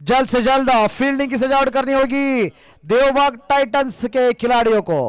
जल्द से जल्द फील्डिंग की सजावट करनी होगी देवबाग टाइटंस के खिलाड़ियों को।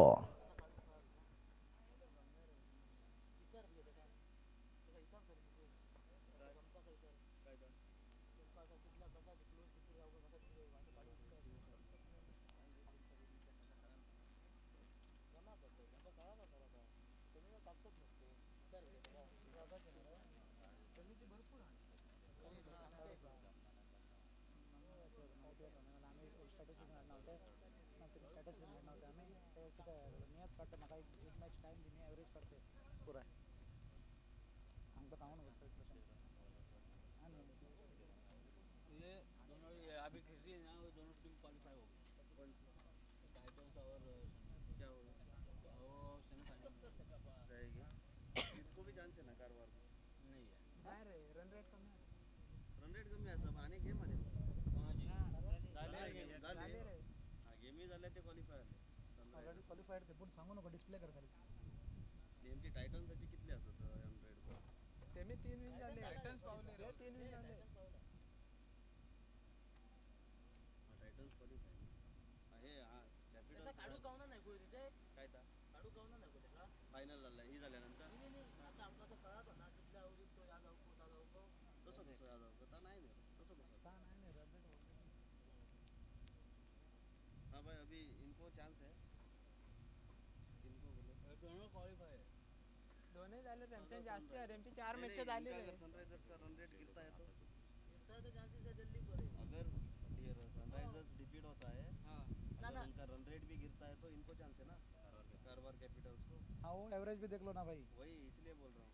चार मैच झाले सनरायझर्स का रन रेट गिरता है तो अगर सनराइजर्स डिफीट होता है अगर उनका रन रेट भी गिरता है तो इनको चांस है ना कारवार कैपिटल्स को। हाँ वो एवरेज भी देख लो ना भाई, वही इसलिए बोल रहा हूँ।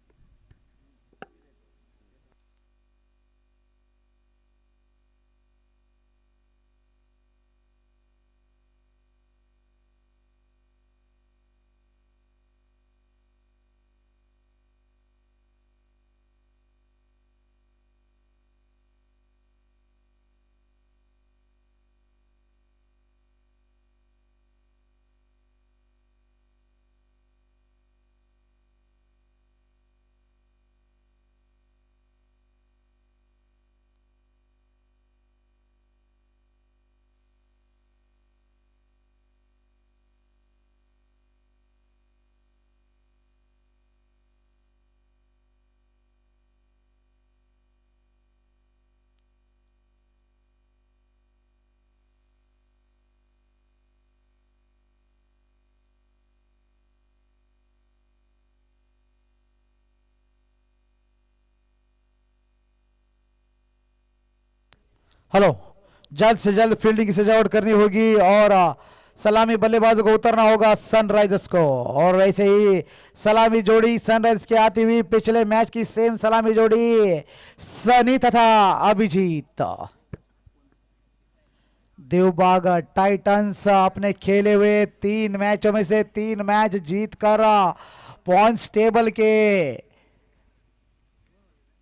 हेलो, जल्द से जल्द फील्डिंग की सजावट करनी होगी और सलामी बल्लेबाजों को उतरना होगा सनराइजर्स को। और वैसे ही सलामी जोड़ी सनराइजर्स की आती हुई पिछले मैच की सेम सलामी जोड़ी सनी तथा अभिजीत। देवबाग टाइटंस अपने खेले हुए 3 मैचों में से 3 मैच जीतकर पॉइंट्स टेबल के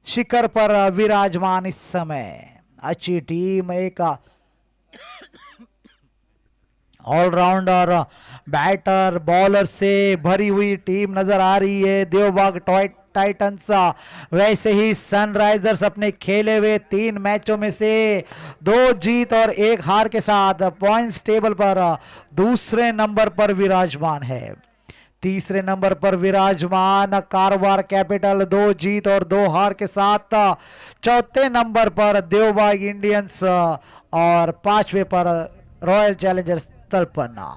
शिखर पर विराजमान इस समय। अच्छी टीम, एक ऑलराउंडर बैटर बॉलर से भरी हुई टीम नजर आ रही है देवबाग टाइटंस। वैसे ही सनराइजर्स अपने खेले हुए 3 मैचों में से 2 जीत और 1 हार के साथ पॉइंट्स टेबल पर दूसरे नंबर पर विराजमान है। तीसरे नंबर पर विराजमान कारवार कैपिटल 2 जीत और 2 हार के साथ। चौथे नंबर पर देवबाग इंडियंस और 5वें पर रॉयल चैलेंजर्स तलपन्ना।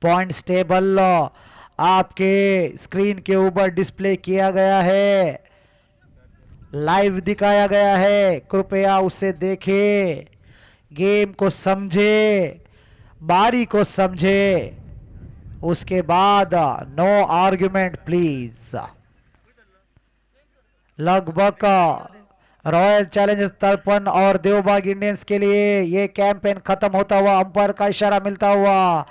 पॉइंट्स टेबल आपके स्क्रीन के ऊपर डिस्प्ले किया गया है, लाइव दिखाया गया है, कृपया उसे देखें, गेम को समझे, बारी को समझे, उसके बाद नो आर्ग्यूमेंट प्लीज। लगभग रॉयल चैलेंजर्स तर्पण और देवबाग इंडियंस के लिए ये कैंपेन खत्म होता हुआ अंपायर का इशारा मिलता हुआ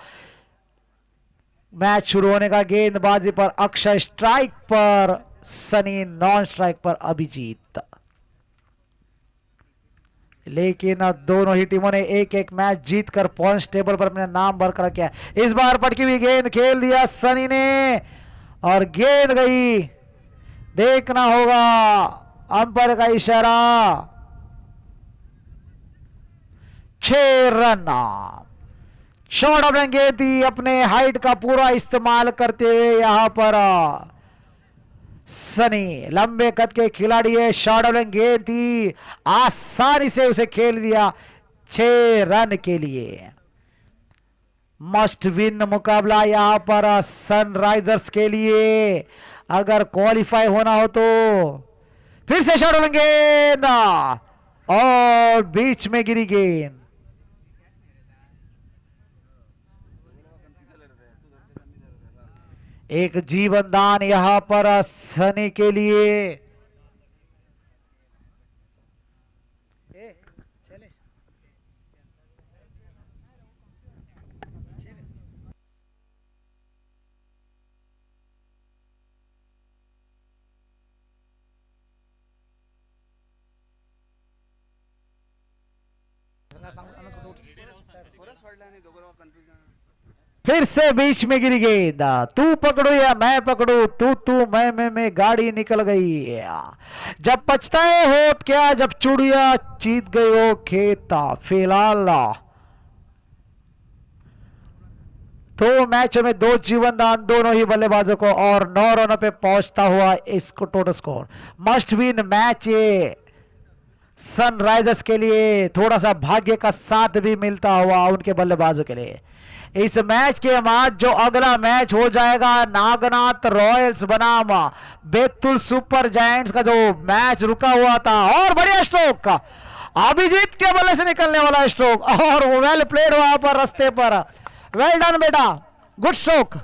मैच शुरू होने का। गेंदबाजी पर अक्षय, स्ट्राइक पर सनी, नॉन स्ट्राइक पर अभिजीत। लेकिन दोनों ही टीमों ने एक एक मैच जीतकर पॉइंट्स टेबल पर अपना नाम बरकरार किया। इस बार पटकी हुई गेंद खेल दिया सनी ने और गेंद गई, देखना होगा अंपायर का इशारा। 6 रन। शॉर्ट ऑफ गेंदी अपने हाइट का पूरा इस्तेमाल करते हुए यहां पर सनी लंबे कद के खिलाड़ी है। शॉर्ट ऑफ गेंदी आसानी से उसे खेल दिया 6 रन के लिए। मस्ट विन मुकाबला यहां पर सनराइजर्स के लिए अगर क्वालिफाई होना हो तो। फिर से शॉट गेंद और बीच में गिरी गेंद। एक जीवन दान यहां पर सनी के लिए। फिर से बीच में गिरी गेंद। तू पकड़ो या मैं पकड़ू, तू मैं गाड़ी निकल गई। जब पछताए हो क्या जब चुड़िया जीत गए हो खेत। फिलहाल दो मैचों में 2 जीवन दान दोनों ही बल्लेबाजों को और 9 रनों पे पहुंचता हुआ इसको total score. Must win match ये सनराइजर्स के लिए। थोड़ा सा भाग्य का साथ भी मिलता हुआ उनके बल्लेबाजों के लिए। इस मैच के बाद जो अगला मैच हो जाएगा नागनाथ रॉयल्स बनाम बैतूल सुपर जायंट्स का जो मैच रुका हुआ था। और बढ़िया स्ट्रोक अभिजीत के बल्ले से निकलने वाला स्ट्रोक और वेल प्लेड वहां पर रास्ते पर। वेल डन बेटा, गुड स्ट्रोक।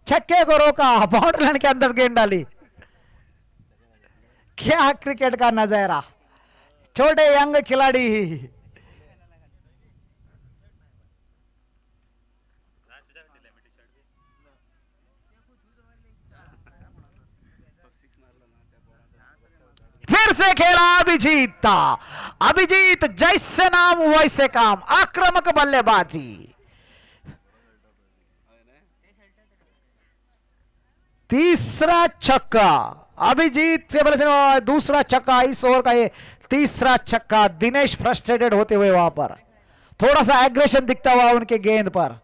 छक्के को रोका, बाउंड्री लाइन के अंदर गेंद डाली। क्या क्रिकेट का नजारा, छोटे यंग खिलाड़ी। फिर से खेला अभिजीत। अभिजीत जैसे नाम वैसे काम, आक्रामक बल्लेबाजी। तीसरा छक्का अभिजीत से बल्ले दूसरा छक्का इस ओवर का, ये तीसरा छक्का। दिनेश फ्रस्ट्रेटेड होते हुए वहां पर थोड़ा सा एग्रेशन दिखता हुआ उनके गेंद पर।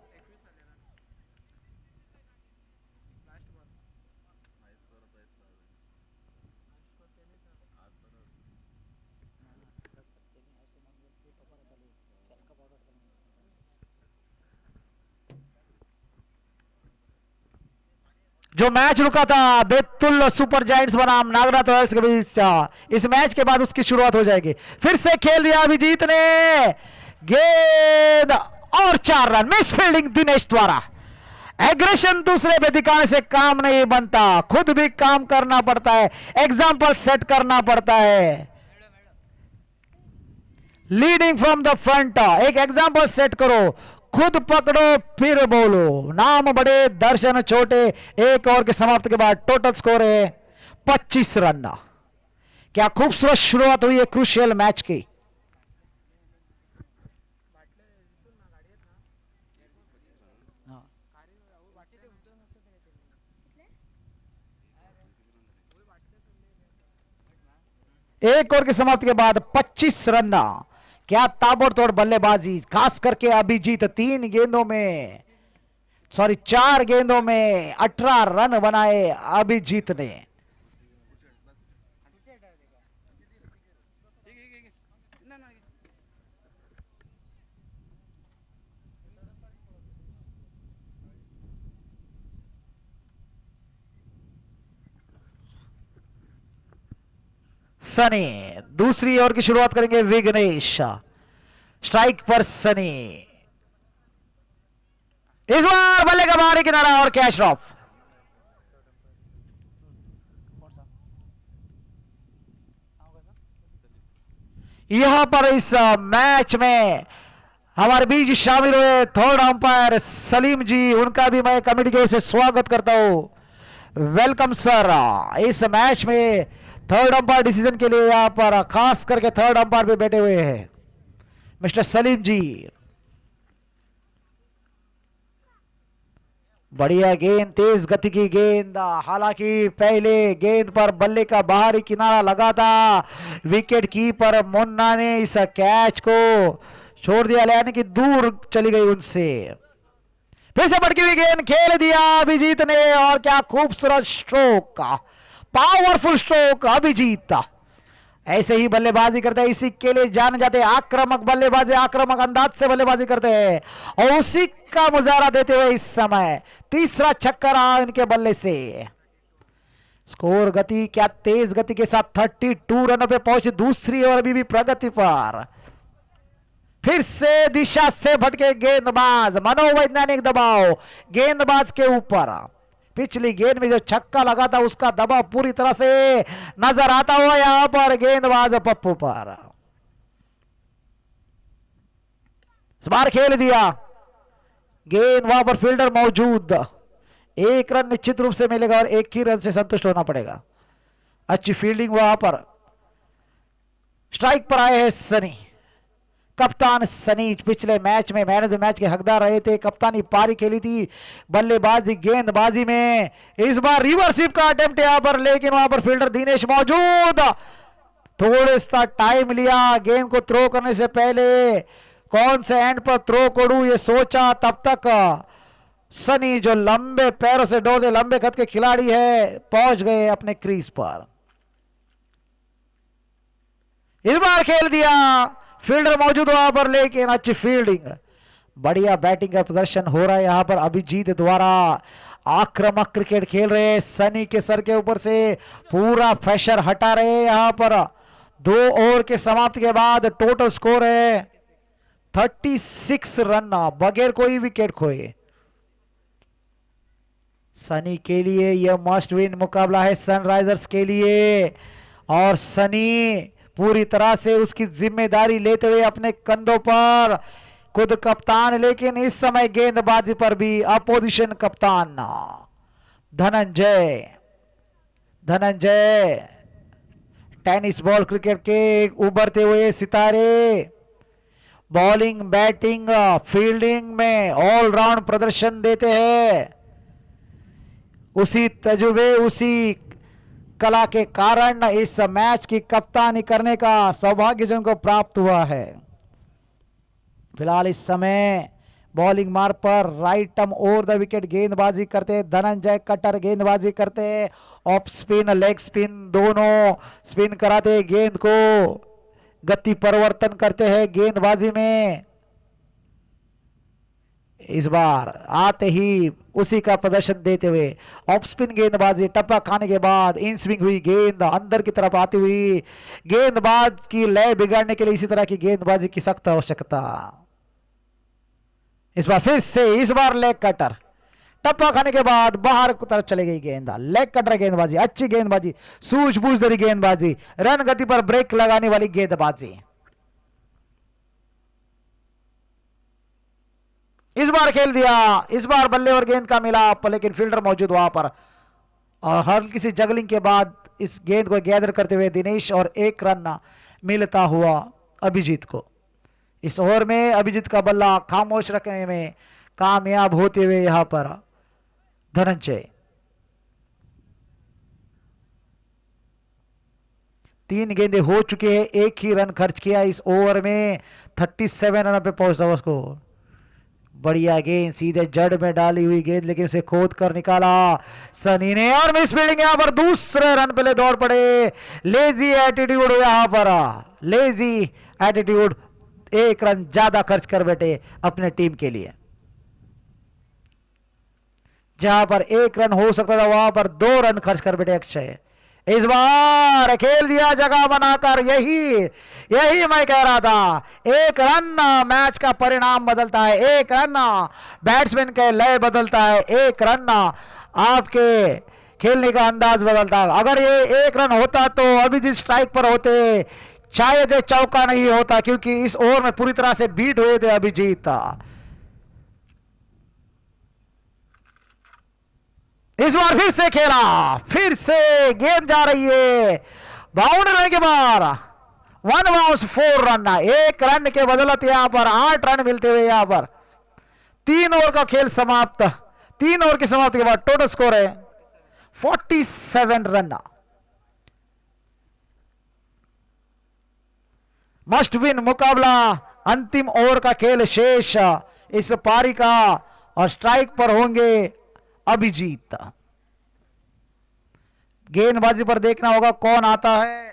जो मैच रुका था बैतूल सुपर जायंट्स बनाम नागनाथ रॉयल्स के बीच, इस मैच के बाद उसकी शुरुआत हो जाएगी। फिर से खेल दिया अभिजीत ने गेंद और 4 रन। मिस फील्डिंग दिनेश द्वारा। एग्रेशन दूसरे पे दिखाने से काम नहीं बनता, खुद भी काम करना पड़ता है, एग्जाम्पल सेट करना पड़ता है। लीडिंग फ्रॉम द फ्रंट, एक एग्जाम्पल सेट करो, खुद पकड़ो फिर बोलो। नाम बड़े दर्शन छोटे। एक ओवर के समाप्ति के बाद टोटल स्कोर है 25 रन। क्या खूबसूरत शुरुआत हुई है क्रूशियल मैच की। एक ओवर की समाप्ति के बाद 25 रन। क्या ताबड़तोड़ बल्लेबाजी, खास करके अभिजीत 4 गेंदों में 18 रन बनाए अभिजीत ने। सनी दूसरी ओवर की शुरुआत करेंगे। विघ्नेश स्ट्राइक पर सनी। इस बार बल्ले का बाहरी किनारा और कैच ऑफ। यहां पर इस मैच में हमारे बीच शामिल हुए थर्ड अंपायर सलीम जी, उनका भी मैं कमेटी की ओर से स्वागत करता हूं। Welcome sir. इस मैच में थर्ड अंपायर डिसीजन के लिए यहां पर खास करके थर्ड अंपायर पे बैठे हुए हैं मिस्टर सलीम जी। बढ़िया गेंद, तेज गति की गेंद। हालांकि पहले गेंद पर बल्ले का बाहरी किनारा लगा था। विकेट कीपर मुन्ना ने इस कैच को छोड़ दिया, यानी कि दूर चली गई उनसे। फिर से भटकी हुई गेंद खेल दिया अभिजीत ने, और क्या खूबसूरत स्ट्रोक, पावरफुल स्ट्रोक अभिजीत। ऐसे ही बल्लेबाजी करते हैं, इसी के लिए जाने जाते हैं आक्रामक बल्लेबाजी, आक्रामक अंदाज से बल्लेबाजी करते हैं, और उसी का मुजाहरा देते हुए इस समय तीसरा छक्का रहा इनके बल्ले से। स्कोर गति, क्या तेज गति के साथ 32 रनों पे पहुंचे दूसरी ओवर, अभी भी प्रगति पर। फिर से दिशा से भटके गेंदबाज, मनोवैज्ञानिक दबाव गेंदबाज के ऊपर। पिछली गेंद में जो छक्का लगा था उसका दबाव पूरी तरह से नजर आता हुआ यहां पर गेंदबाज पप्पू पर। इस बार खेल दिया गेंद, वहां पर फील्डर मौजूद, 1 रन निश्चित रूप से मिलेगा और 1 ही रन से संतुष्ट होना पड़ेगा। अच्छी फील्डिंग वहां पर। स्ट्राइक पर आए हैं सनी, कप्तान सनी पिछले मैच में मैन ऑफ द मैच के हकदार रहे थे, कप्तानी पारी खेली थी बल्लेबाजी गेंदबाजी में। इस बार रिवर्सिप का अटेम्प्ट यहां पर, लेकिन वहां पर फील्डर दिनेश मौजूद, थोड़े सा टाइम लिया गेंद को थ्रो करने से पहले, कौन से एंड पर थ्रो करूं ये सोचा, तब तक सनी जो लंबे पैरों से दौड़े लंबे कद के खिलाड़ी है पहुंच गए अपने क्रीज पर। इस बार खेल दिया, फील्डर मौजूद वहां पर, लेकिन अच्छी फील्डिंग, बढ़िया बैटिंग का प्रदर्शन हो रहा है यहां पर अभिजीत द्वारा। आक्रामक क्रिकेट खेल रहे हैं, सनी के सर के ऊपर से पूरा प्रेशर हटा रहे हैं यहां पर। 2 ओवर के समाप्ति के बाद टोटल स्कोर है 36 रन बगैर कोई विकेट खोए। सनी के लिए यह मस्ट विन मुकाबला है सनराइजर्स के लिए, और सनी पूरी तरह से उसकी जिम्मेदारी लेते हुए अपने कंधों पर, खुद कप्तान, लेकिन इस समय गेंदबाजी पर भी अपोजिशन कप्तान धनंजय। टेनिस बॉल क्रिकेट के उभरते हुए सितारे, बॉलिंग, बैटिंग, फील्डिंग में ऑलराउंड प्रदर्शन देते हैं। उसी तजुर्बे, उसी कला के कारण इस मैच की कप्तानी करने का सौभाग्य जिनको प्राप्त हुआ है। फिलहाल इस समय बॉलिंग मार्ग पर right arm over the wicket गेंदबाजी करते धनंजय कट्टर, गेंदबाजी करते ऑफ स्पिन, लेग स्पिन, दोनों स्पिन कराते गेंद को, गति परिवर्तन करते हैं गेंदबाजी में। इस बार आते ही उसी का प्रदर्शन देते हुए ऑफ स्पिन गेंदबाजी, टप्पा खाने के बाद इन स्विंग हुई गेंद अंदर की तरफ आती हुई, गेंदबाज की लय बिगाड़ने के लिए इसी तरह की गेंदबाजी की सख्त आवश्यकता। इस बार फिर से, इस बार लेग कटर, टप्पा खाने के बाद बाहर की तरफ चली गई गेंद, लेग कटर गेंदबाजी, अच्छी गेंदबाजी, सूझबूझ भरी गेंदबाजी, रन गति पर ब्रेक लगाने वाली गेंदबाजी। इस बार खेल दिया, इस बार बल्ले और गेंद का मिलाप, लेकिन फील्डर मौजूद वहां पर, और हर किसी जगलिंग के बाद इस गेंद को गैदर करते हुए दिनेश, और 1 रन मिलता हुआ अभिजीत को। इस ओवर में अभिजीत का बल्ला खामोश रखने में कामयाब होते हुए यहां पर धनंजय। 3 गेंदे हो चुके हैं, 1 ही रन खर्च किया इस ओवर में, 37 रन पे पहुंचता उसको। बढ़िया गेंद, सीधे जड़ में डाली हुई गेंद, लेकिन उसे खोद कर निकाला सनी ने, और मिस फील्डिंग यहां पर, दूसरे रन पे ले दौड़ पड़े। लेजी एटीट्यूड यहां पर, लेजी एटीट्यूड, 1 रन ज्यादा खर्च कर बैठे अपने टीम के लिए। जहां पर 1 रन हो सकता था वहां पर 2 रन खर्च कर बैठे अक्षय। इस बार खेल दिया जगह बनाकर, यही मैं कह रहा था, 1 रन मैच का परिणाम बदलता है, 1 रन बैट्समैन के लय बदलता है, 1 रन आपके खेलने का अंदाज बदलता है। अगर ये 1 रन होता तो अभिजीत स्ट्राइक पर होते, शायद ये चौका नहीं होता, क्योंकि इस ओवर में पूरी तरह से बीट हुए थे अभिजीत। इस बार फिर से खेला, फिर से गेंद जा रही है बाउंड्री के बाहर, 1 बाउंस 4 रन, 1 रन के बदौलत यहां पर 8 रन मिलते हुए यहां पर 3 ओवर का खेल समाप्त। 3 ओवर की समाप्ति के बाद टोटल स्कोर है 47 रन। मस्ट विन मुकाबला अंतिम ओवर का खेल शेष इस पारी का और स्ट्राइक पर होंगे अभिजीत। गेंदबाजी पर देखना होगा कौन आता है।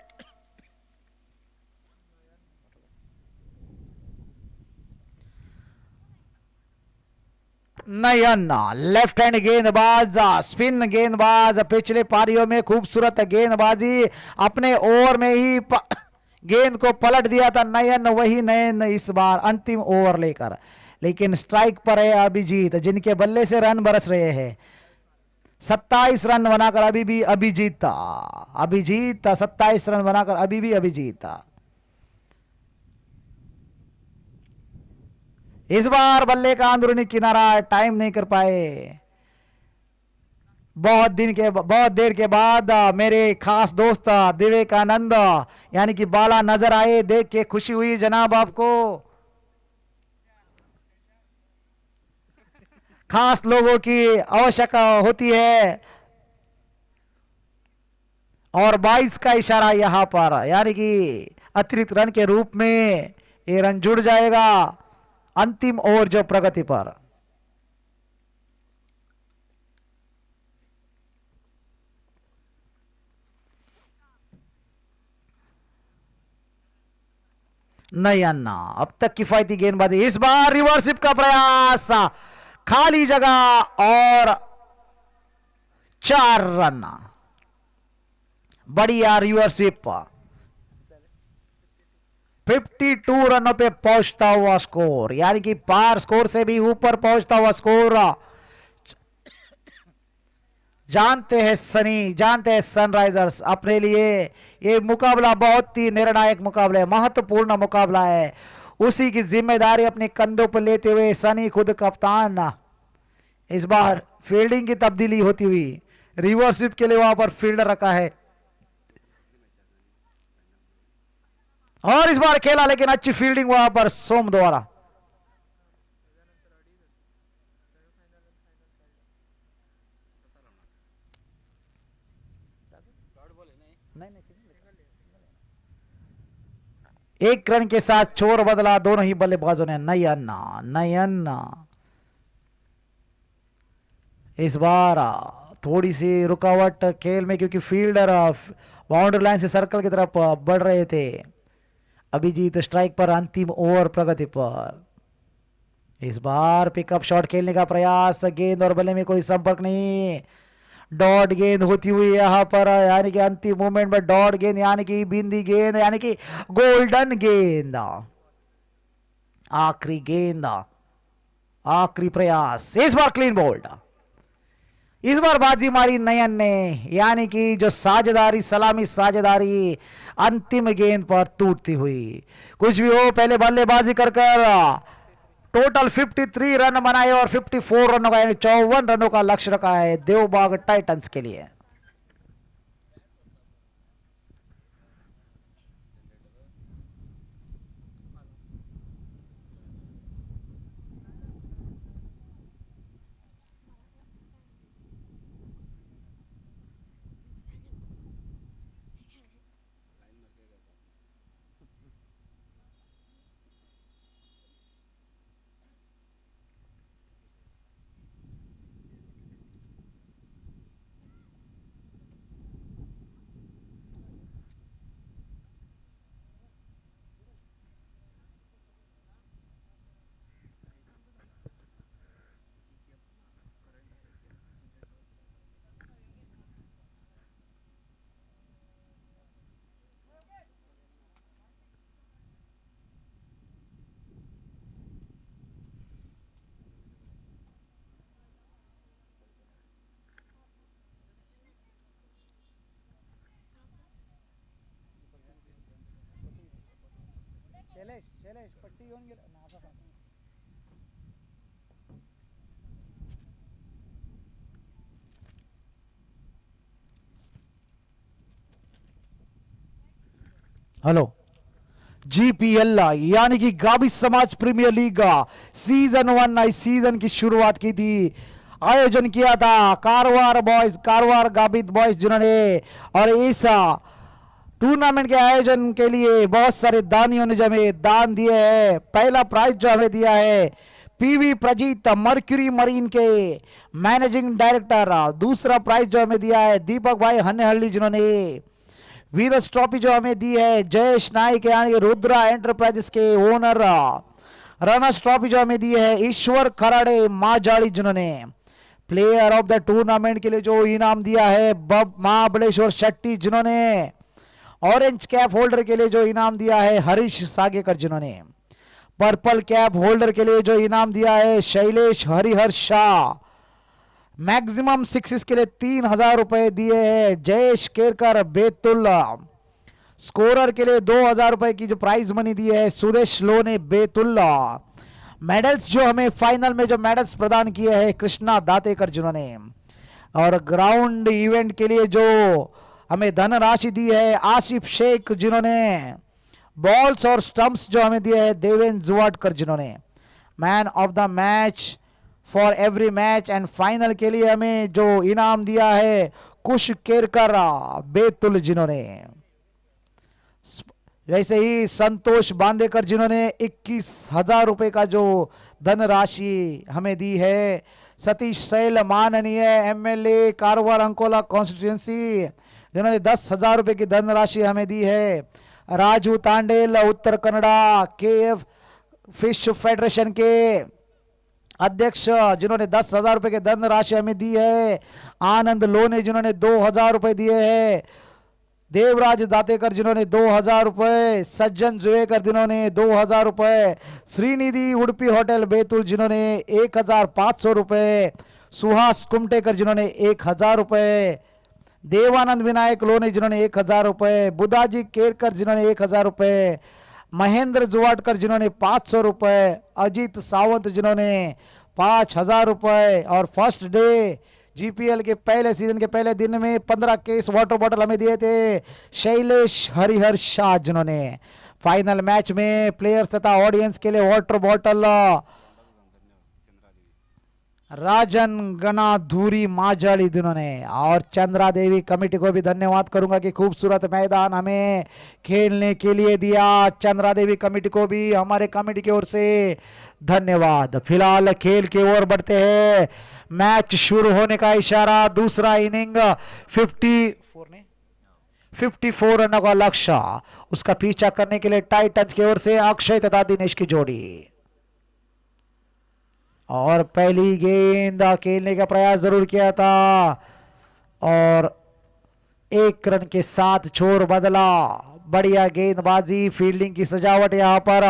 नयन लेफ्ट हैंड गेंदबाज, स्पिन गेंदबाज, पिछले पारियों में खूबसूरत गेंदबाजी, अपने ओवर में ही गेंद को पलट दिया था नयन, वही नयन इस बार अंतिम ओवर लेकर, लेकिन स्ट्राइक पर है अभिजीत जिनके बल्ले से रन बरस रहे हैं। 27 रन बनाकर अभी भी अभिजीत 27 रन बनाकर अभी भी अभिजीत। इस बार बल्ले का अंदरूनी किनारा टाइम नहीं कर पाए। बहुत देर के बाद मेरे खास दोस्त विवेकानंद यानी कि बाला नजर आए, देख के खुशी हुई जनाब आपको। खास लोगों की आवश्यकता होती है और 22 का इशारा यहां पर, यानी कि अतिरिक्त रन के रूप में ये रन जुड़ जाएगा अंतिम ओवर जो प्रगति पर। नयन अब तक किफायती गेंदबाजी, इस बार रिवर्सिप का प्रयास, खाली जगह और 4 रन। बढ़िया रिवर्सिप, 52 रनों पे पहुंचता हुआ स्कोर, यानी कि पार स्कोर से भी ऊपर पहुंचता हुआ स्कोर। जानते हैं सनराइजर्स अपने लिए ये मुकाबला बहुत ही निर्णायक मुकाबला है, महत्वपूर्ण मुकाबला है। उसी की जिम्मेदारी अपने कंधों पर लेते हुए सनी खुद कप्तान, इस बार फील्डिंग की तब्दीली होती हुई, रिवर्स स्वीप के लिए वहां पर फील्डर रखा है और इस बार खेला, लेकिन अच्छी फील्डिंग वहां पर सोम द्वारा। एक रन के साथ छोर बदला दोनों ही बल्लेबाजों ने। नयन इस बार थोड़ी सी रुकावट खेल में, क्योंकि फील्डर बाउंड्री लाइन से सर्कल की तरफ बढ़ रहे थे। अभिजीत स्ट्राइक पर, अंतिम ओवर प्रगति पर। इस बार पिकअप शॉट खेलने का प्रयास, गेंद और बल्ले में कोई संपर्क नहीं, डॉट गेंद होती हुई यहां पर, यानी कि अंतिम मूवमेंट में डॉट गेंद, यानी कि बिंदी गेंद, यानी कि गोल्डन गेंद। आखिरी गेंद, आखिरी प्रयास, इस बार क्लीन बोल्ड। इस बार बाजी मारी नयन ने, यानी कि जो साझेदारी, सलामी साझेदारी अंतिम गेंद पर टूटती हुई। कुछ भी हो, पहले बल्लेबाजी कर टोटल 53 रन बनाए और 54 रनों का यानी 54 रनों का लक्ष्य रखा है देवबाग टाइटंस के लिए। शैलेश पट्टी येऊन गेला ना असा सांग. हेलो जीपीएल यानी कि गाबी समाज प्रीमियर लीग सीजन 1 इस सीजन की शुरुआत की थी, आयोजन किया था कारवार गाबित बॉयज जिन्होंने, और इस टूर्नामेंट के आयोजन के लिए बहुत सारे दानियों ने जो हमें दान दिए हैं। पहला प्राइज जो हमें दिया है पीवी प्रजीत मर्क्यूरी मरीन के मैनेजिंग डायरेक्टर। दूसरा प्राइज जो हमें दिया है दीपक भाई हन्नेहल्ली जिन्होंने वीरस ट्रॉफी जो हमें दी है जयेश नाइक यानी रुद्रा एंटरप्राइजेस के ओनर। रनर्स ट्रॉफी जो हमें दी है ईश्वर खराड़े माजाड़ी जिन्होंने। प्लेयर ऑफ द टूर्नामेंट के लिए जो इनाम दिया है महाबलेश्वर शेट्टी जिन्होंने। ऑरेंज कैप होल्डर के लिए जो इनाम दिया है हरीश सागेकर जिन्होंने। पर्पल कैप होल्डर के लिए जो इनाम दिया है शैलेश हरिहर शाह। मैक्सिमम सिक्सेस के लिए 3000 रुपए दिए हैं जयेश केरकर बेतुल्ला। स्कोरर के लिए 2000 रुपए की जो प्राइज मनी दी है सुदेश लोने बेतुल्ला। मेडल्स जो हमें फाइनल में जो मेडल्स प्रदान किए हैं कृष्णा दातेकर जिन्होंने। और ग्राउंड इवेंट के लिए जो हमें धनराशि दी है आसिफ शेख जिन्होंने। बॉल्स और स्टंप्स जो हमें दिए हैं देवेंद्र जुवाटकर जिन्होंने। Man of the match for every match and final के लिए हमें जो इनाम दिया है कुश केरकर बेतुल जिन्होंने। वैसे ही संतोष बांदेकर जिन्होंने 21,000 रुपए का जो धनराशि हमें दी है। सतीश सैल माननीय एमएलए कारवार अंकोला कॉन्स्टिट्यूंसी जिन्होंने 10,000 रुपए की धनराशि हमें दी है। राजू तांडेल उत्तर कन्नड़ा केएफ फिश फेडरेशन के अध्यक्ष जिन्होंने 10,000 रुपए की धनराशि हमें दी है। आनंद लोने जिन्होंने 2,000 रुपए दिए हैं। देवराज दातेकर जिन्होंने 2,000 रुपए। सज्जन जुएकर जिन्होंने 2,000 रुपए। श्रीनिधि उडुपी होटल बेतुल जिन्होंने 1,500 रुपए। सुहास कुमटेकर जिन्होंने 1,000 रुपए। देवानंद विनायक लोने जिन्होंने 1,000 रुपए। बुदाजी केरकर जिन्होंने 1,000 रुपए। महेंद्र जुवाटकर जिन्होंने 500 रुपए। अजीत सावंत जिन्होंने 5,000 रुपए। और फर्स्ट डे जीपीएल के पहले सीजन के पहले दिन में 15 केस वाटर बॉटल हमें दिए थे शैलेश हरिहर शाह जिन्होंने। फाइनल मैच में प्लेयर्स तथा ऑडियंस के लिए वाटर बॉटल राजन गनाधुरी माजाली जिन्होंने। और चंद्रा देवी कमेटी को भी धन्यवाद करूंगा कि खूबसूरत मैदान हमें खेलने के लिए दिया। चंद्रा देवी कमेटी को भी हमारे कमेटी की ओर से धन्यवाद। फिलहाल खेल की ओर बढ़ते हैं। मैच शुरू होने का इशारा। दूसरा इनिंग 54 रनों का लक्ष्य। उसका पीछा करने के लिए टाइटंस की ओर से अक्षय तथा दिनेश की जोड़ी। और पहली गेंद खेलने का प्रयास जरूर किया था और 1 रन के साथ छोर बदला। बढ़िया गेंदबाजी फील्डिंग की सजावट यहां पर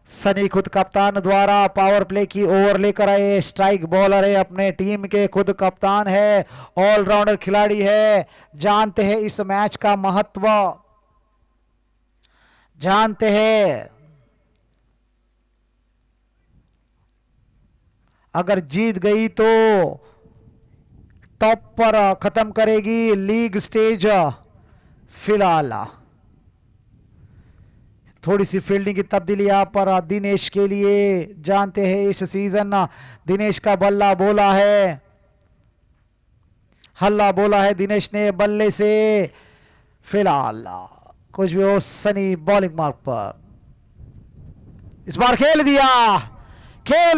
सनी खुद कप्तान द्वारा पावर प्ले की ओवर लेकर आए। स्ट्राइक बॉलर है अपने टीम के, खुद कप्तान है, ऑलराउंडर खिलाड़ी है। जानते हैं इस मैच का महत्व, जानते हैं अगर जीत गई तो टॉप पर खत्म करेगी लीग स्टेज। फिलहाल थोड़ी सी फील्डिंग की तब्दीली यहां पर दिनेश के लिए। जानते हैं इस सीजन दिनेश का बल्ला बोला है, हल्ला बोला है दिनेश ने बल्ले से। फिलहाल कुछ भी हो सनी बॉलिंग मार्क पर इस बार खेल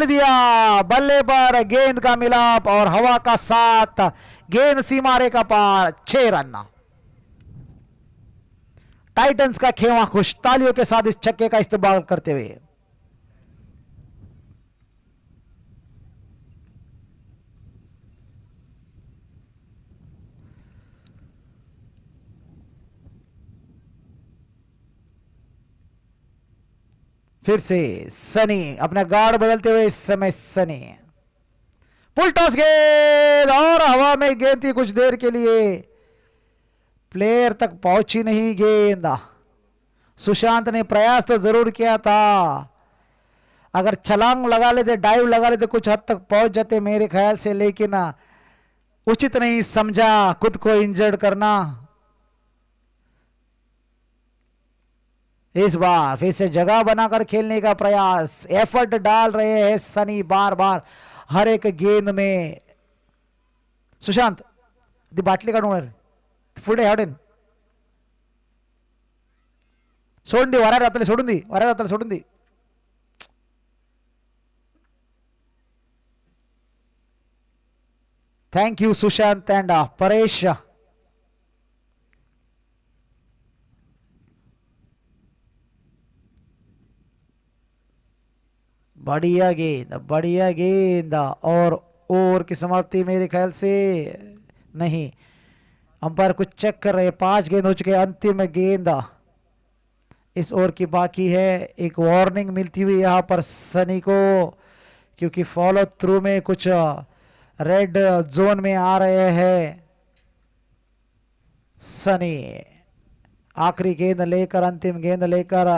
दिया बल्ले पर। गेंद का मिलाप और हवा का साथ, गेंद सीमा रेखा पार। 6 रन। टाइटंस का खेवा खुश तालियों के साथ इस छक्के का इस्तेमाल करते हुए। फिर से सनी अपना गार्ड बदलते हुए इस समय सनी पुल टॉस गेंद और हवा में गेंद थी कुछ देर के लिए, प्लेयर तक पहुंची नहीं गेंद। सुशांत ने प्रयास तो जरूर किया था, अगर छलांग लगा लेते डाइव लगा लेते कुछ हद तक पहुंच जाते मेरे ख्याल से, लेकिन उचित नहीं समझा खुद को इंजर्ड करना। इस बार फिर से जगह बनाकर खेलने का प्रयास, एफर्ट डाल रहे हैं सनी बार बार हर एक गेंद में। सुशांत दी बाटली काढून पुढे हडेन చూడండి వరారు అతలు చూడండి వరారు అతలు చూడండి thank you Sushant and Paresh बढ़िया गेंद और ओवर की समाप्ति मेरे ख्याल से नहीं अंपायर कुछ चेक कर रहे हैं 5 गेंद हो चुके हैं अंतिम गेंद इस ओवर की बाकी है एक वार्निंग मिलती हुई यहाँ पर सनी को क्योंकि फॉलो थ्रू में कुछ रेड जोन में आ रहे हैं सनी आखिरी गेंद लेकर अंतिम गेंद लेकर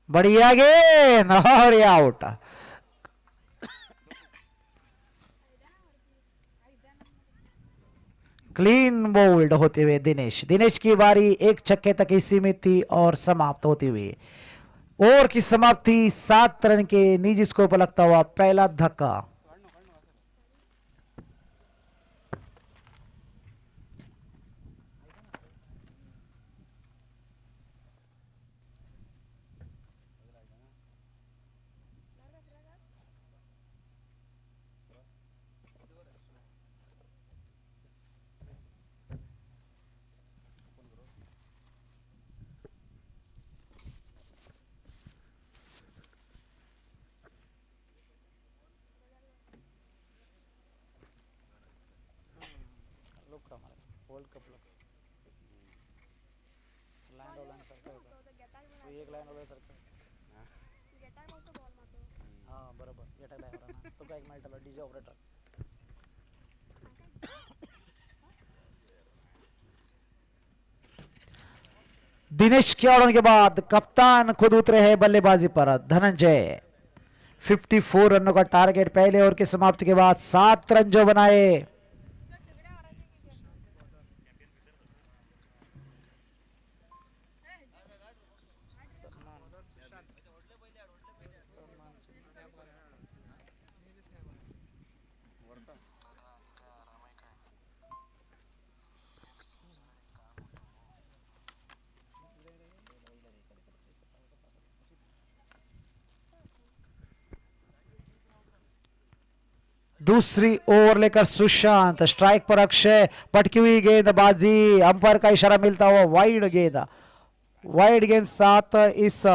बढ़िया गेंद और आउट क्लीन बोल्ड होते हुए दिनेश की बारी एक छक्के तक ही सीमित थी और समाप्त होती हुई ओवर की समाप्ति 7 रन के निजी स्कोर पर लगता हुआ पहला धक्का वर्ल्ड कप एक लाइन वगैरे सरकार हां बरोबर गेटा ड्रायव्हर ना तो काय एक मिनिट डीजे ऑपरेटर दिनेश के आउट के बाद कप्तान खुद उतरे हैं बल्लेबाजी पर धनंजय 54 रनों का टारगेट पहले ओवर की समाप्ति के बाद 7 रन जो बनाए दूसरी ओवर लेकर सुशांत स्ट्राइक पर अक्षय पटकी हुई गेंदबाजी अंपायर का इशारा मिलता हुआ वाइड गेंद साथ इस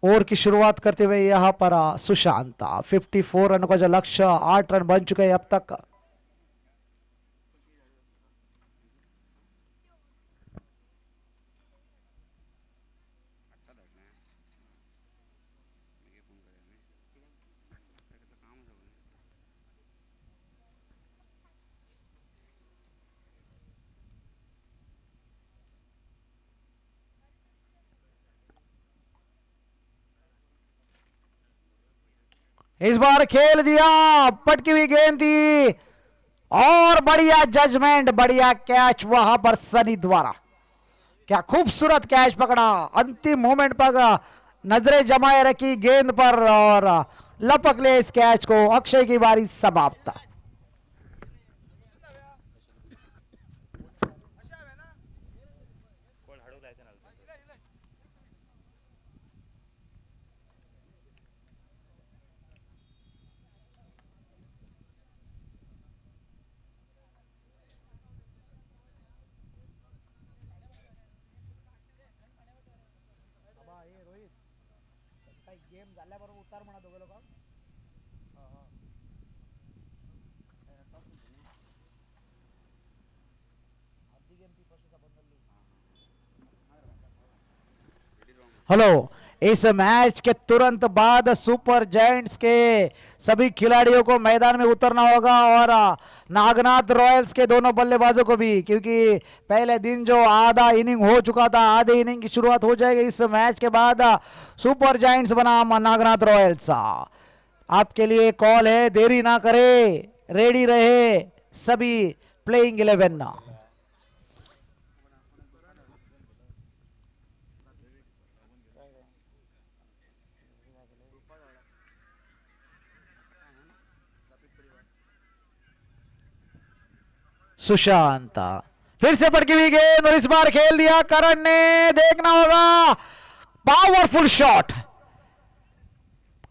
ओवर की शुरुआत करते हुए यहां पर सुशांत 54 रन का जो लक्ष्य 8 रन बन चुके हैं अब तक इस बार खेल दिया पटकी हुई गेंद थी और बढ़िया जजमेंट बढ़िया कैच वहां पर सनी द्वारा क्या खूबसूरत कैच पकड़ा अंतिम मोमेंट पर नजरें जमाए रखी गेंद पर और लपक ले इस कैच को अक्षय की बारी समाप्त गेम झाल्याबरोबर उतार म्हणा दोघे लोक हेलो इस मैच के तुरंत बाद सुपर जायंट्स के सभी खिलाड़ियों को मैदान में उतरना होगा और नागनाथ रॉयल्स के दोनों बल्लेबाजों को भी क्योंकि पहले दिन जो आधा इनिंग हो चुका था आधे इनिंग की शुरुआत हो जाएगी इस मैच के बाद सुपर जायंट्स बनाम नागनाथ रॉयल्स आपके लिए कॉल है देरी ना करे रेडी रहे सभी प्लेइंग 11 सुशांत फिर से पटकी हुई गेंद और इस बार खेल दिया करण ने, देखना होगा पावरफुल शॉट।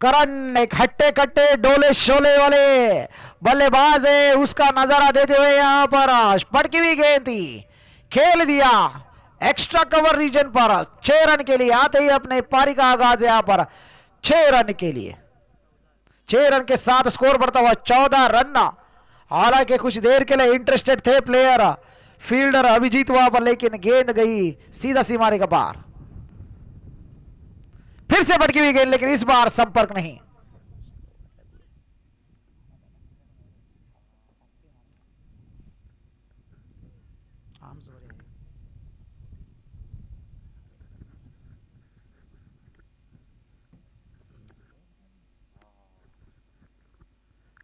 करण एक हट्टे कट्टे डोले शोले वाले बल्लेबाज है, उसका नजारा देते हुए यहां पर पटकी हुई गेंद थी, खेल दिया एक्स्ट्रा कवर रीजन पर 6 रन के लिए। आते ही अपने पारी का आगाज यहां पर 6 रन के लिए, 6 रन के साथ स्कोर बढ़ता हुआ 14 रन। हालांकि कुछ देर के लिए इंटरेस्टेड थे प्लेयर फील्डर अभिजीत वहां पर, लेकिन गेंद गई सीधा सीमारे का पार। फिर से भटकी हुई गेंद, लेकिन इस बार संपर्क नहीं।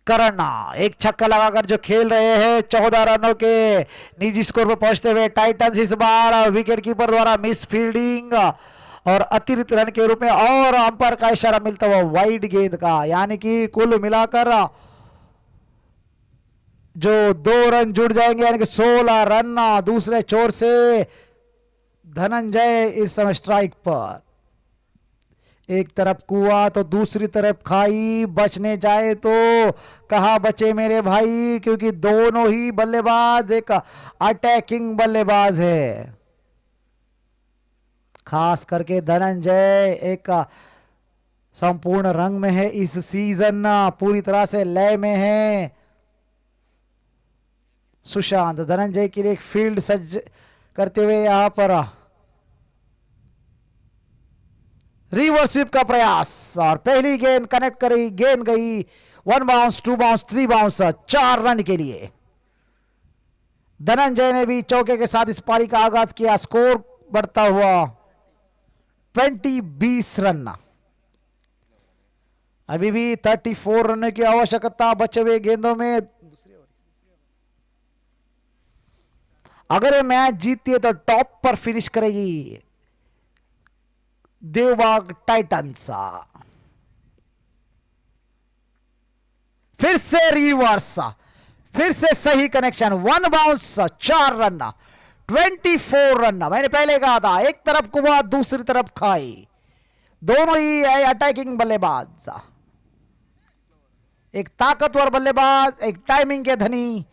करण एक छक्का लगाकर जो खेल रहे हैं 14 रनों के निजी स्कोर पर पहुंचते हुए टाइटंस इस बार विकेट कीपर द्वारा मिस फील्डिंग और अतिरिक्त रन के रूप में और अंपायर का इशारा मिलता हुआ वाइड गेंद का, यानी कि कुल मिलाकर जो 2 रन जुड़ जाएंगे, यानी कि 16 रन। दूसरे छोर से धनंजय इस समय स्ट्राइक पर, एक तरफ कुआं तो दूसरी तरफ खाई, बचने जाए तो कहा बचे मेरे भाई, क्योंकि दोनों ही बल्लेबाज एक अटैकिंग बल्लेबाज है। खास करके धनंजय एक संपूर्ण रंग में है इस सीजन, पूरी तरह से लय में है। सुशांत धनंजय के लिए एक फील्ड सज्ज करते हुए यहां पर रिवर्स स्वीप का प्रयास और पहली गेंद कनेक्ट करी, गेंद गई 1 बाउंस 2 बाउंस 3 बाउंस 4 रन के लिए। धनंजय ने भी चौके के साथ इस पारी का आगाज किया, स्कोर बढ़ता हुआ 20 रन। अभी भी 34 रन की आवश्यकता बचे हुए गेंदों में। अगर ये मैच जीतती है तो टॉप पर फिनिश करेगी देवबाग टाइटंस। फिर से रिवर्स, फिर से सही कनेक्शन, 1 बाउंस 4 रन 24 रन। मैंने पहले कहा था एक तरफ कुआ दूसरी तरफ खाई, दोनों ही अटैकिंग बल्लेबाज, एक ताकतवर बल्लेबाज, एक टाइमिंग के धनी।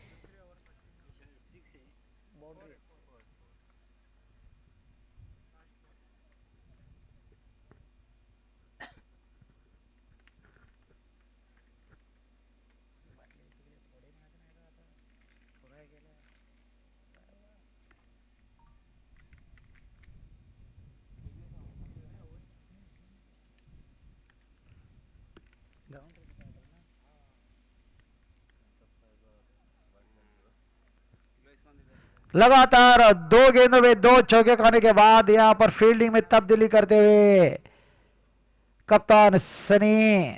लगातार 2 गेंदों में 2 चौके खाने के बाद यहां पर फील्डिंग में तब्दीली करते हुए कप्तान सनी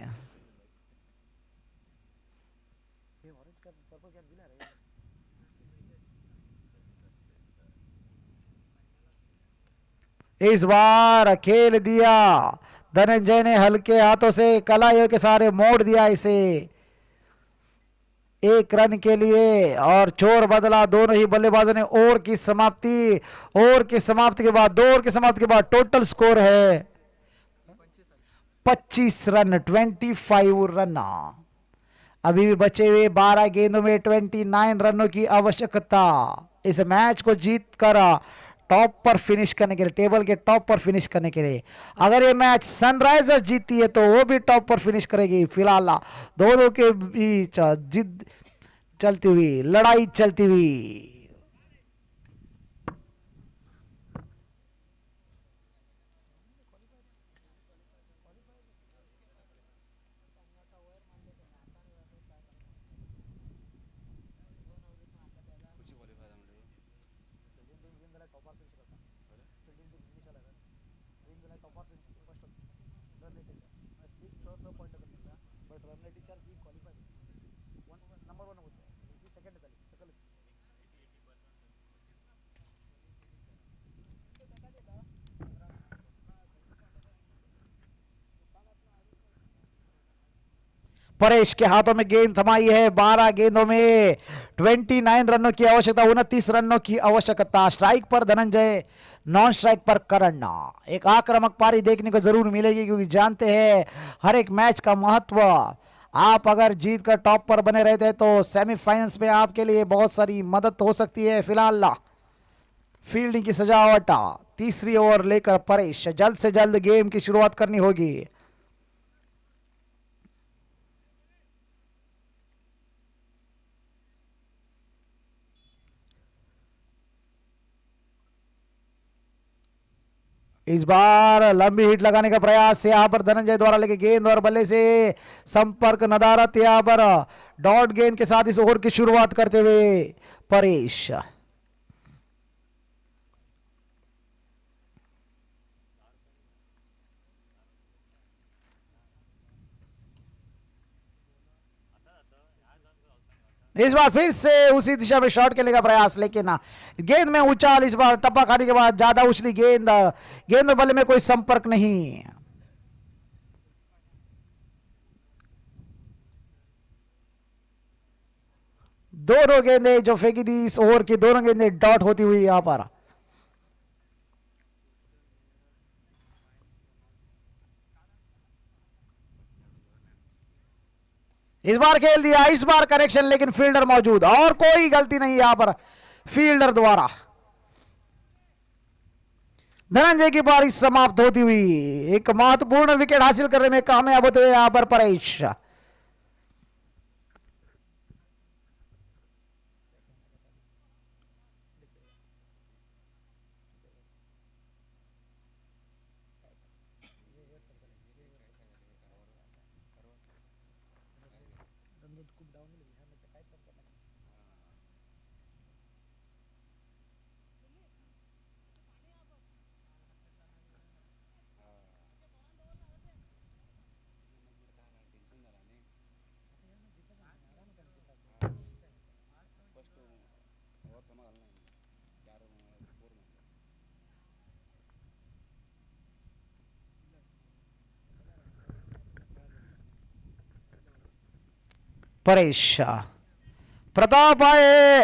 इस बार खेल दिया। धनंजय ने हल्के हाथों से कलाइयों के सहारे मोड़ दिया इसे 1 रन के लिए और छोर बदला। दोनों ही बल्लेबाजों ने ओवर की समाप्ति, ओवर की समाप्ति के बाद 2 ओवर की समाप्ति के बाद टोटल स्कोर है 25 रन, 25 रन। अभी भी बचे हुए 12 गेंदों में 29 रनों की आवश्यकता इस मैच को जीत कर टॉप पर फिनिश करने के लिए, टेबल के टॉप पर फिनिश करने के लिए। अगर ये मैच सनराइजर्स जीतती है तो वो भी टॉप पर फिनिश करेगी। फिलहाल दोनों के बीच जिद चलती हुई, लड़ाई चलती हुई। परेश के हाथों में गेंद थमाई है। 12 गेंदों में 29 रनों की आवश्यकता, 29 रनों की आवश्यकता। स्ट्राइक पर धनंजय, नॉन स्ट्राइक पर करण। एक आक्रामक पारी देखने को जरूर मिलेगी क्योंकि जानते हैं हर एक मैच का महत्व। आप अगर जीत कर टॉप पर बने रहते हैं तो सेमीफाइनल्स में आपके लिए बहुत सारी मदद हो सकती है। फिलहाल फील्डिंग की सजावट, तीसरी ओवर लेकर परेश, जल्द से जल्द गेम की शुरुआत करनी होगी। इस बार लंबी हिट लगाने का प्रयास यहां पर धनंजय द्वारा, लेके गेंद और बल्ले से संपर्क नदारत। यहां पर डॉट गेंद के साथ इस ओवर की शुरुआत करते हुए परेश। इस बार फिर से उसी दिशा में शॉट खेलने का प्रयास, लेकिन गेंद में उछाल। इस बार टप्पा खाने के बाद ज्यादा उछली गेंद, गेंद और बल्ले में कोई संपर्क नहीं। दोनों गेंदें जो फेंकी थी इस ओवर की, दोनों गेंदें डॉट होती हुई यहां पर। इस बार खेल दिया, इस बार कनेक्शन, लेकिन फील्डर मौजूद और कोई गलती नहीं यहां पर फील्डर द्वारा। धनंजय की पारी समाप्त होती हुई, एक महत्वपूर्ण विकेट हासिल करने में कामयाब होते हुए यहां पर परेश। परेश, प्रताप आए,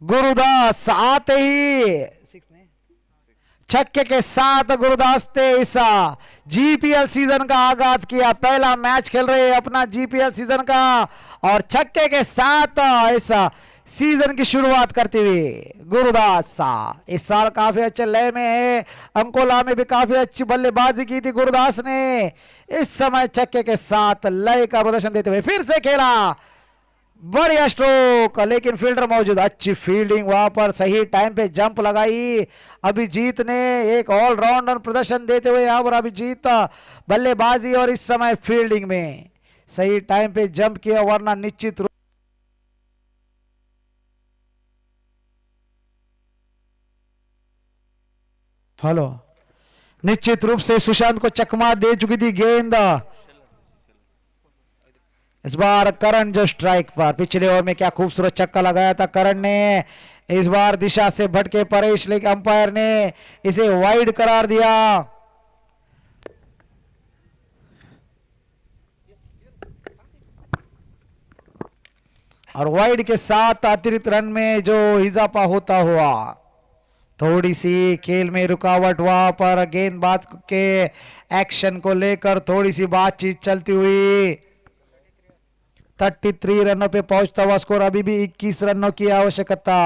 गुरुदास आते ही छक्के के साथ गुरुदास ने इस जीपीएल सीजन का आगाज किया। पहला मैच खेल रहे हैं अपना जीपीएल सीजन का और छक्के के साथ इस सीजन की शुरुआत करते हुए गुरुदास इस साल काफी अच्छे लय में है। अंकोला में भी काफी अच्छी बल्लेबाजी की थी गुरुदास ने। इस समय छक्के के साथ लय का प्रदर्शन देते हुए फिर से खेला, बढ़िया स्ट्रोक, लेकिन फील्डर मौजूद। अच्छी फील्डिंग वहां पर, सही टाइम पे जंप लगाई अभिजीत ने। एक ऑलराउंडर प्रदर्शन देते हुए यहां पर अभिजीत बल्लेबाजी और इस समय फील्डिंग में सही टाइम पे जंप किया, वरना निश्चित रूप फॉलो निश्चित रूप से सुशांत को चकमा दे चुकी थी गेंद। इस बार करण जो स्ट्राइक पर, पिछले ओवर में क्या खूबसूरत छक्का लगाया था करण ने। इस बार दिशा से भटके परेश, लेकिन अंपायर ने इसे वाइड करार दिया। और वाइड के साथ अतिरिक्त रन में जो इजाफा होता हुआ, थोड़ी सी खेल में रुकावट वहां पर गेंदबाज के एक्शन को लेकर थोड़ी सी बातचीत चलती हुई 33 रनों पे पहुंचता हुआ स्कोर। अभी भी 21 रनों की आवश्यकता।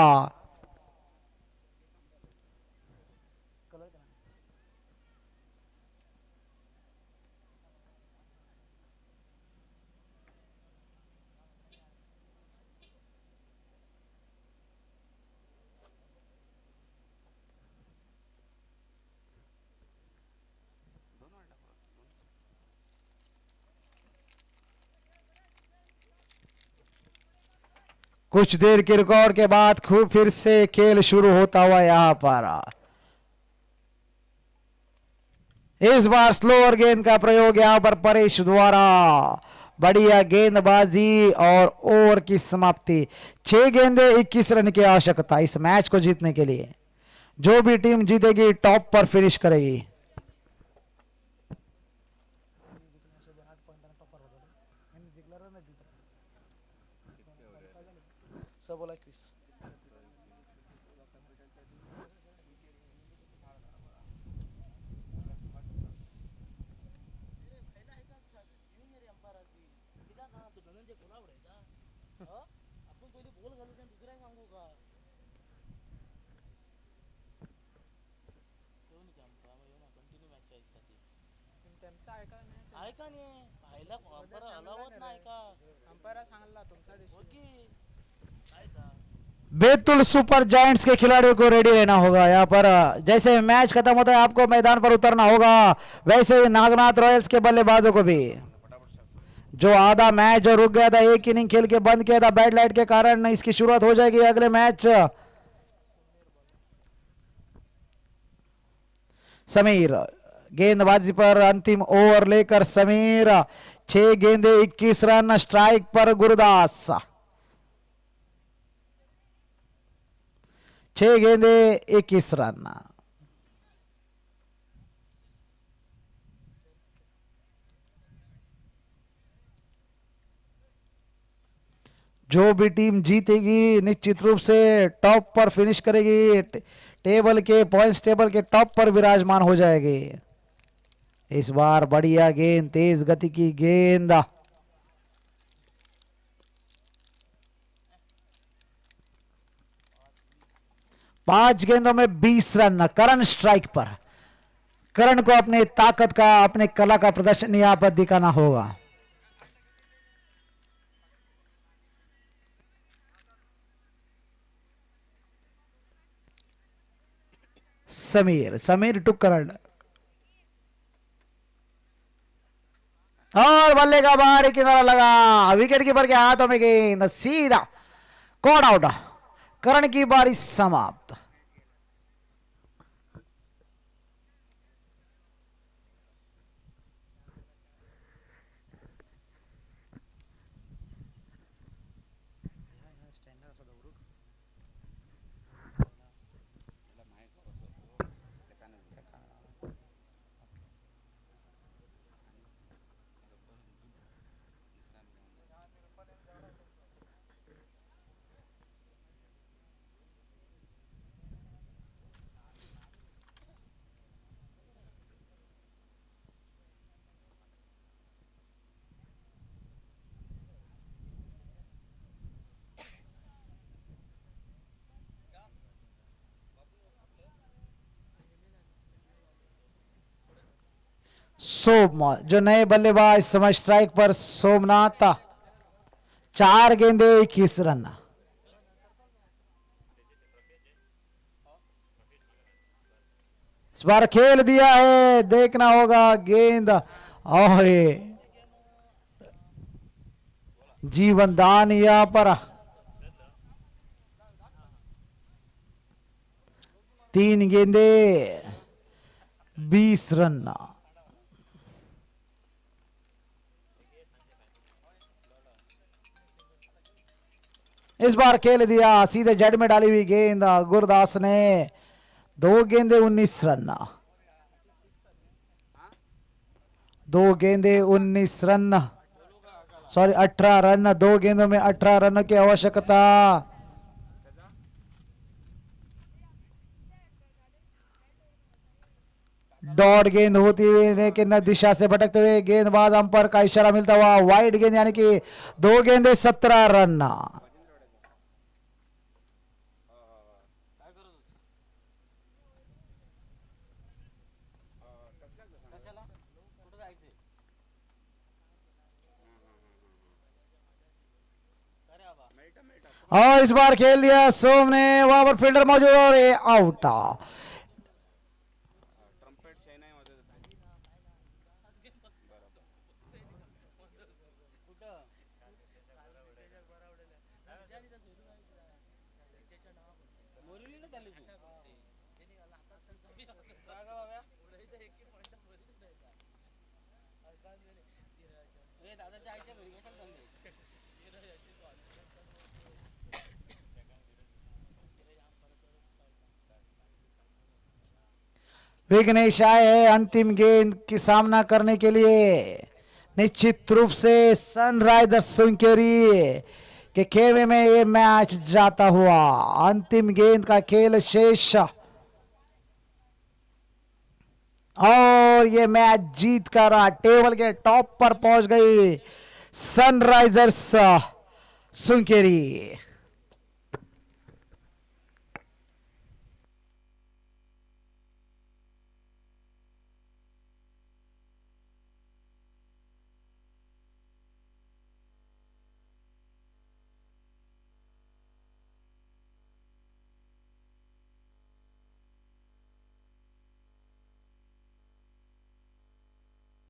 कुछ देर के रिकॉर्ड के बाद खूब फिर से खेल शुरू होता हुआ यहां पर। इस बार स्लोअर गेंद का प्रयोग यहां पर परेश द्वारा। बढ़िया गेंदबाजी और ओवर की समाप्ति। 6 गेंदे 21 रन की आवश्यकता इस मैच को जीतने के लिए। जो भी टीम जीतेगी टॉप पर फिनिश करेगी। सब बोला 21। ऐका नाही पाहिला अंपायर हलावत नाही का अंपायर सांगला तुमचा बैतूल सुपर जायंट्स के खिलाड़ियों को रेडी रहना होगा। यहाँ पर जैसे मैच खत्म होता है आपको मैदान पर उतरना होगा, वैसे ही नागनाथ रॉयल्स के बल्लेबाजों को भी। जो आधा मैच जो रुक गया था, एक इनिंग खेल के बंद किया था बैड लाइट के कारण, इसकी शुरुआत हो जाएगी अगले मैच। समीर गेंदबाजी पर अंतिम ओवर लेकर समीर 6 गेंदे 21 रन। स्ट्राइक पर गुरदास 6 गेंदे 21 रन। जो भी टीम जीतेगी निश्चित रूप से टॉप पर फिनिश करेगी, टेबल के पॉइंट्स टेबल के टॉप पर विराजमान हो जाएगी। इस बार बढ़िया गेंद, तेज गति की गेंद। पांच गेंदों में 20 रन। करण स्ट्राइक पर। करण को अपने ताकत का, अपने कला का प्रदर्शन यहां पर दिखाना होगा। समीर टू करण और बल्ले का बाहरी किनारा लगा। विकेट कीपर के हाथों में गेंद सीधा कॉट आउट। करण की बारी समाप्त। सोम जो नए बल्लेबाज इस समय स्ट्राइक पर सोमनाथ 4 गेंदे 21 रन। इस बार खेल दिया है, देखना होगा गेंद और जीवन दान यहां पर 3 गेंदे 20 रन। इस बार खेल दिया, सीधे जड़ में डाली हुई गेंद। गुरदास ने 2 गेंदे 19 रन। 2 गेंदे 19 रन, सॉरी 18 रन। 2 गेंदों में 18 रन की आवश्यकता। डॉट गेंद होती हुई लेकिन दिशा से भटकते हुए गेंदबाज अंपायर का इशारा मिलता हुआ वाइड गेंद, यानी कि 2 गेंदे 17 रन। और इस बार खेल दिया सोम ने, वहां पर फील्डर मौजूद और आउट। विघ्नेश आए हैं अंतिम गेंद की सामना करने के लिए। निश्चित रूप से सनराइजर्स सुनकेरी के खेमे में ये मैच जाता हुआ। अंतिम गेंद का खेल शेष और ये मैच जीत कर टेबल के टॉप पर पहुंच गई सनराइजर्स सुनकेरी।